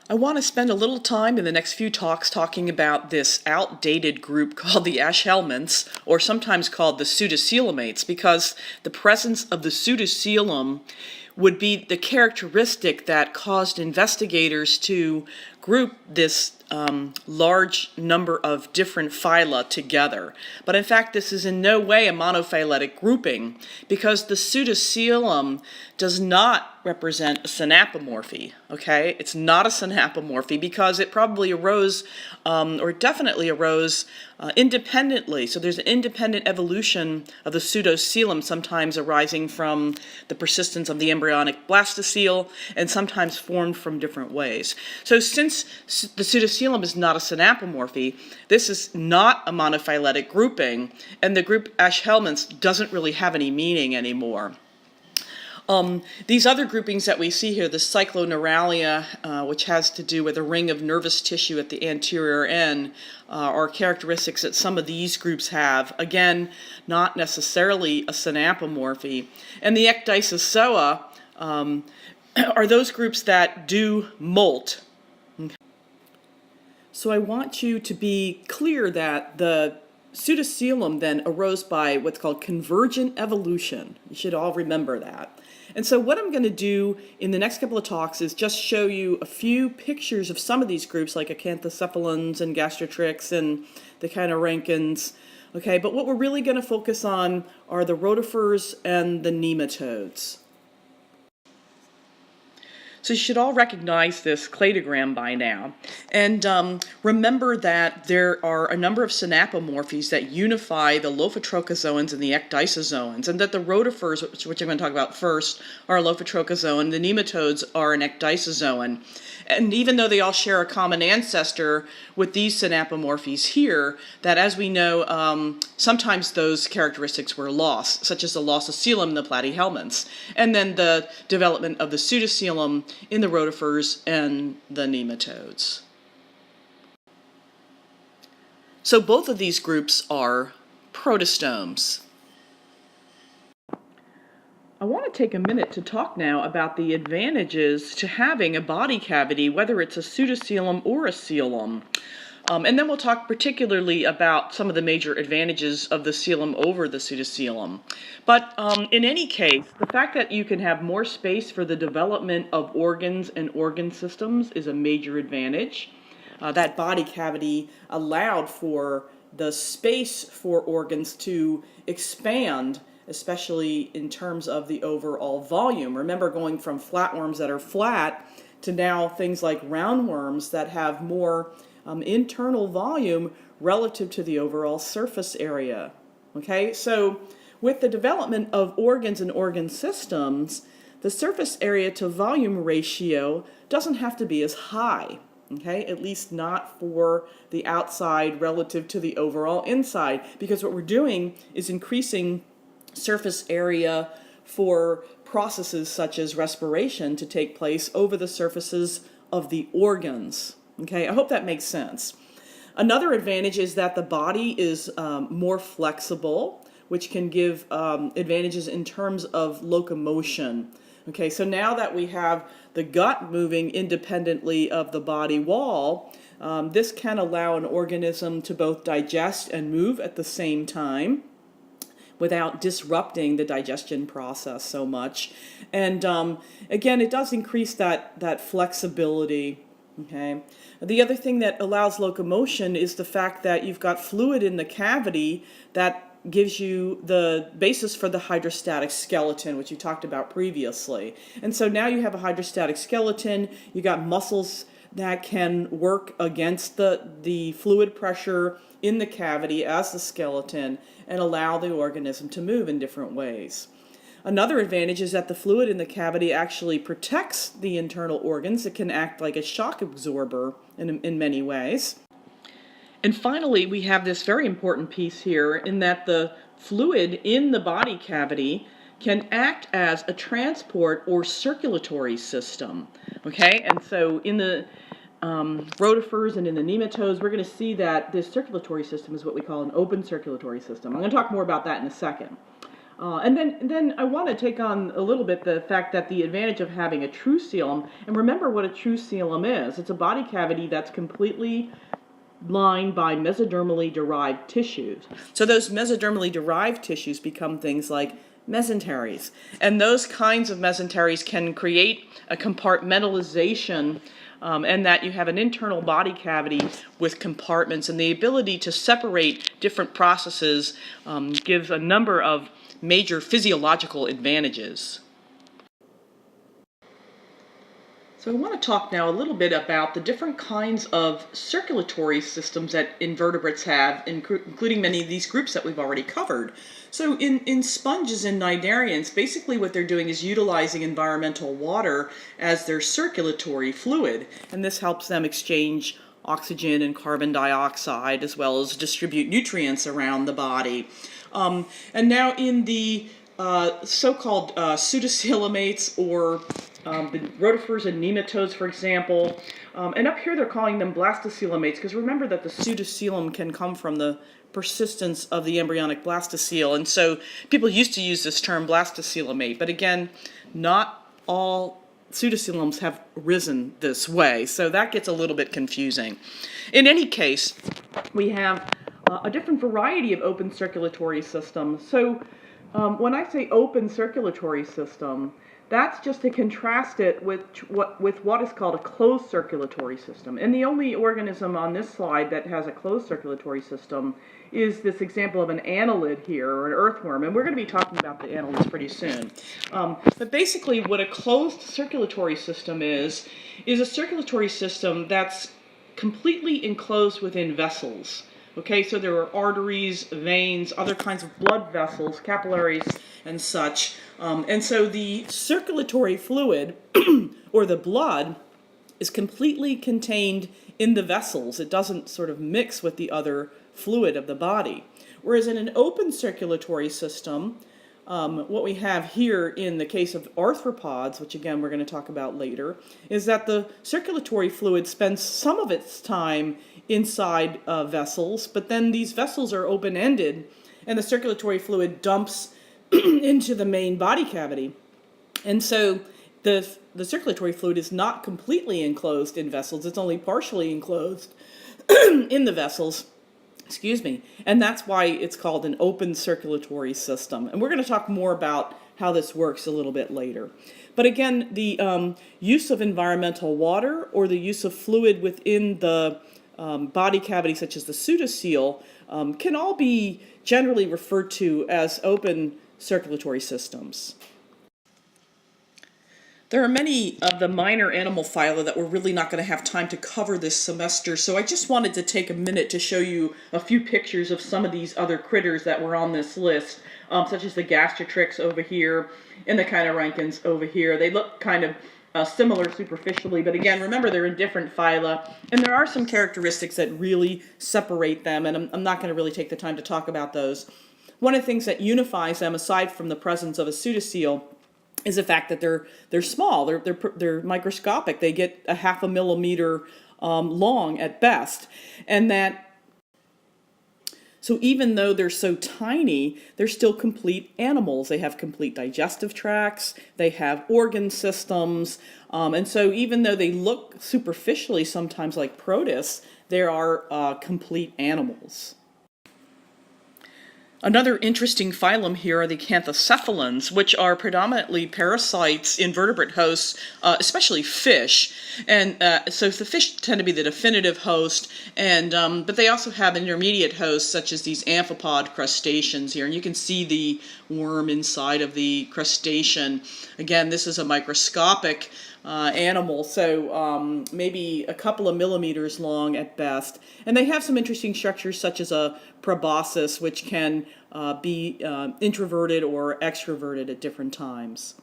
I want to spend a little time in the next few talks talking about this outdated group called the Aschelminths, or sometimes called the Pseudocoelomates, because the presence of the pseudocoelom would be the characteristic that caused investigators to group this large number of different phyla together. But in fact, this is in no way a monophyletic grouping, because the pseudocoelom does not represent a synapomorphy, okay? It's not a synapomorphy because it probably arose, or definitely arose, independently. So there's an independent evolution of the pseudocoelom, sometimes arising from the persistence of the embryonic blastocele, and sometimes formed from different ways. So since the pseudocoelom is not a synapomorphy, this is not a monophyletic grouping, and the group Aschelminths doesn't really have any meaning anymore. These other groupings that we see here, the cycloneuralia, which has to do with a ring of nervous tissue at the anterior end, are characteristics that some of these groups have. Again, not necessarily a synapomorphy. And the ecdysozoa are those groups that do molt. So I want you to be clear that the pseudocoelom then arose by what's called convergent evolution. You should all remember that. And so what I'm going to do in the next couple of talks is just show you a few pictures of some of these groups, like acanthocephalans and gastrotrix and the chianorancans. Okay, but what we're really going to focus on are the rotifers and the nematodes. So you should all recognize this cladogram by now. And remember that there are a number of synapomorphies that unify the lophotrochozoans and the ecdysozoans, and that the rotifers, which I'm going to talk about first, are a lophotrochozoan, the nematodes are an ecdysozoan. And even though they all share a common ancestor with these synapomorphies here, that as we know, sometimes those characteristics were lost, such as the loss of coelom in the platyhelminths, and then the development of the pseudocoelom in the rotifers and the nematodes. So both of these groups are protostomes. I want to take a minute to talk now about the advantages to having a body cavity, whether it's a pseudocoelom or a coelom. And then we'll talk particularly about some of the major advantages of the coelom over the pseudocoelom. But in any case, the fact that you can have more space for the development of organs and organ systems is a major advantage. That body cavity allowed for the space for organs to expand, especially in terms of the overall volume. Remember, going from flatworms that are flat to now things like roundworms that have more internal volume relative to the overall surface area. Okay, so with the development of organs and organ systems, the surface area to volume ratio doesn't have to be as high. Okay, at least not for the outside relative to the overall inside, because what we're doing is increasing surface area for processes such as respiration to take place over the surfaces of the organs. Okay, I hope that makes sense. Another advantage is that the body is more flexible, which can give advantages in terms of locomotion. Okay, so now that we have the gut moving independently of the body wall, this can allow an organism to both digest and move at the same time without disrupting the digestion process so much. And again, it does increase that flexibility. Okay. The other thing that allows locomotion is the fact that you've got fluid in the cavity that gives you the basis for the hydrostatic skeleton, which you talked about previously. And so now you have a hydrostatic skeleton, you got muscles that can work against the fluid pressure in the cavity as the skeleton and allow the organism to move in different ways. Another advantage is that the fluid in the cavity actually protects the internal organs. It can act like a shock absorber in many ways. And finally, we have this very important piece here in that the fluid in the body cavity can act as a transport or circulatory system. Okay, and so in the rotifers and in the nematodes, we're going to see that this circulatory system is what we call an open circulatory system. I'm going to talk more about that in a second. And then I want to take on a little bit the fact that the advantage of having a true coelom, and remember what a true coelom is. It's a body cavity that's completely lined by mesodermally derived tissues. So those mesodermally derived tissues become things like mesenteries. And those kinds of mesenteries can create a compartmentalization, and that you have an internal body cavity with compartments, and the ability to separate different processes gives a number of major physiological advantages. So I want to talk now a little bit about the different kinds of circulatory systems that invertebrates have, including many of these groups that we've already covered. So in sponges and cnidarians, basically what they're doing is utilizing environmental water as their circulatory fluid, and this helps them exchange oxygen and carbon dioxide as well as distribute nutrients around the body. And now in the so-called pseudocoelomates, or the rotifers and nematodes, for example. And up here they're calling them blastocoelomates, because remember that the pseudocoelom can come from the persistence of the embryonic blastocele. And so people used to use this term blastocoelomate, but again, not all pseudocoeloms have risen this way, so that gets a little bit confusing. In any case, we have a different variety of open circulatory systems. So when I say open circulatory system, that's just to contrast it with what is called a closed circulatory system. And the only organism on this slide that has a closed circulatory system is this example of an annelid here, or an earthworm. And we're going to be talking about the annelids pretty soon. But basically what a closed circulatory system is a circulatory system that's completely enclosed within vessels. Okay, so there are arteries, veins, other kinds of blood vessels, capillaries, and such. And so the circulatory fluid, or the blood, is completely contained in the vessels. It doesn't sort of mix with the other fluid of the body. Whereas in an open circulatory system, what we have here in the case of arthropods, which again we're going to talk about later, is that the circulatory fluid spends some of its time inside vessels, but then these vessels are open-ended and the circulatory fluid dumps into the main body cavity. And so the circulatory fluid is not completely enclosed in vessels, it's only partially enclosed in the vessels. Excuse me. And that's why it's called an open circulatory system. And we're going to talk more about how this works a little bit later. But again, the use of environmental water or the use of fluid within the body cavity, such as the pseudocoel, can all be generally referred to as open circulatory systems. There are many of the minor animal phyla that we're really not going to have time to cover this semester, so I just wanted to take a minute to show you a few pictures of some of these other critters that were on this list, such as the gastroctrix over here and the chinorhynchins over here. They look kind of similar superficially, but again, remember they're in different phyla, and there are some characteristics that really separate them, and I'm not going to really take the time to talk about those. One of the things that unifies them, aside from the presence of a pseudocoel, is the fact that they're small, they're microscopic. They get a 0.5 millimeter long at best, and that so even though they're so tiny, they're still complete animals. They have complete digestive tracts, they have organ systems, and so even though they look superficially sometimes like protists, they are complete animals. Another interesting phylum here are the acanthocephalans, which are predominantly parasites in vertebrate hosts, especially fish. And so the fish tend to be the definitive host, and but they also have intermediate hosts, such as these amphipod crustaceans here. And you can see the worm inside of the crustacean. Again, this is a microscopic animal, so maybe a couple of millimeters long at best. And they have some interesting structures, such as a proboscis, which can be introverted or extroverted at different times.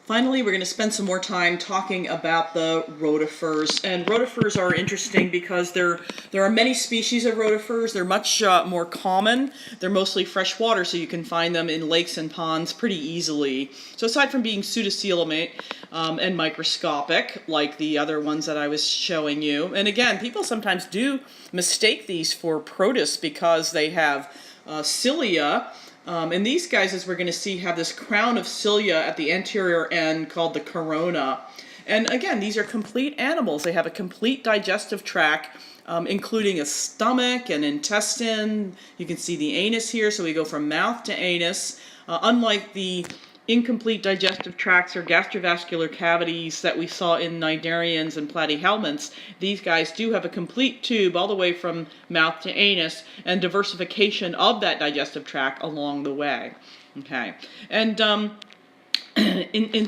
Finally, we're going to spend some more time talking about the rotifers. And rotifers are interesting because there are many species of rotifers. They're much more common. They're mostly freshwater, so you can find them in lakes and ponds pretty easily. So aside from being pseudocoelomate and microscopic, like the other ones that I was showing you, and again, people sometimes do mistake these for protists because they have cilia And these guys, as we're going to see, have this crown of cilia at the anterior end called the corona. And again, these are complete animals. They have a complete digestive tract, including a stomach and intestine. You can see the anus here, so we go from mouth to anus. Unlike the incomplete digestive tracts or gastrovascular cavities that we saw in cnidarians and platyhelminths, these guys do have a complete tube all the way from mouth to anus and diversification of that digestive tract along the way. Okay, and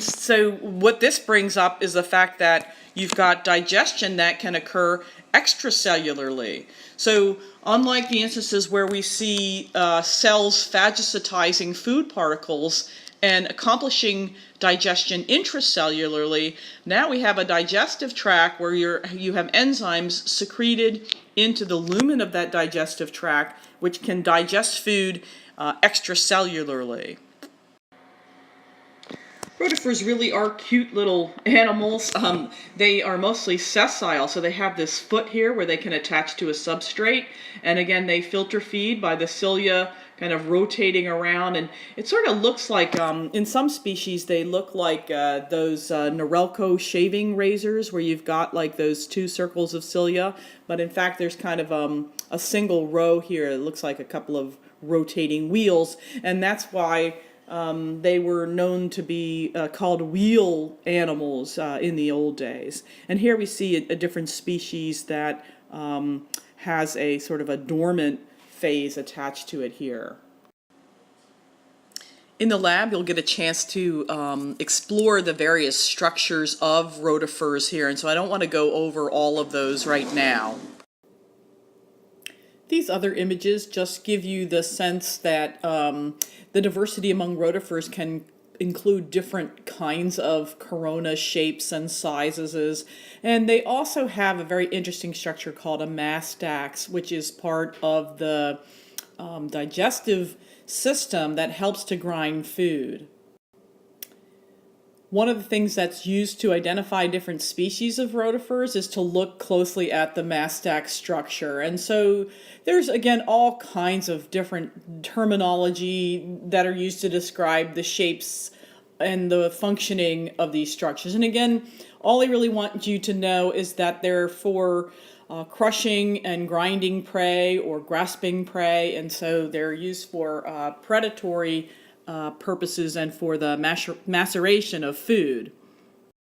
so what this brings up is the fact that you've got digestion that can occur extracellularly. So unlike the instances where we see cells phagocytizing food particles and accomplishing digestion intracellularly, now we have a digestive tract where you have enzymes secreted into the lumen of that digestive tract, which can digest food extracellularly. Rotifers really are cute little animals. They are mostly sessile, so they have this foot here where they can attach to a substrate. And again, they filter feed by the cilia kind of rotating around. And it sort of looks like, in some species, they look like those Norelco shaving razors where you've got like those two circles of cilia. But in fact, there's kind of a single row here. It looks like a couple of rotating wheels. And that's why they were known to be called wheel animals in the old days. And here we see a different species that has a sort of a dormant phase attached to it here. In the lab, you'll get a chance to explore the various structures of rotifers here, and so I don't want to go over all of those right now. These other images just give you the sense that the diversity among rotifers can include different kinds of corona shapes and sizes, and they also have a very interesting structure called a mastax, which is part of the digestive system that helps to grind food. One of the things that's used to identify different species of rotifers is to look closely at the mastax structure. And so there's, again, all kinds of different terminology that are used to describe the shapes and the functioning of these structures. And again, all I really want you to know is that they're for crushing and grinding prey or grasping prey, and so they're used for predatory purposes and for the maceration of food.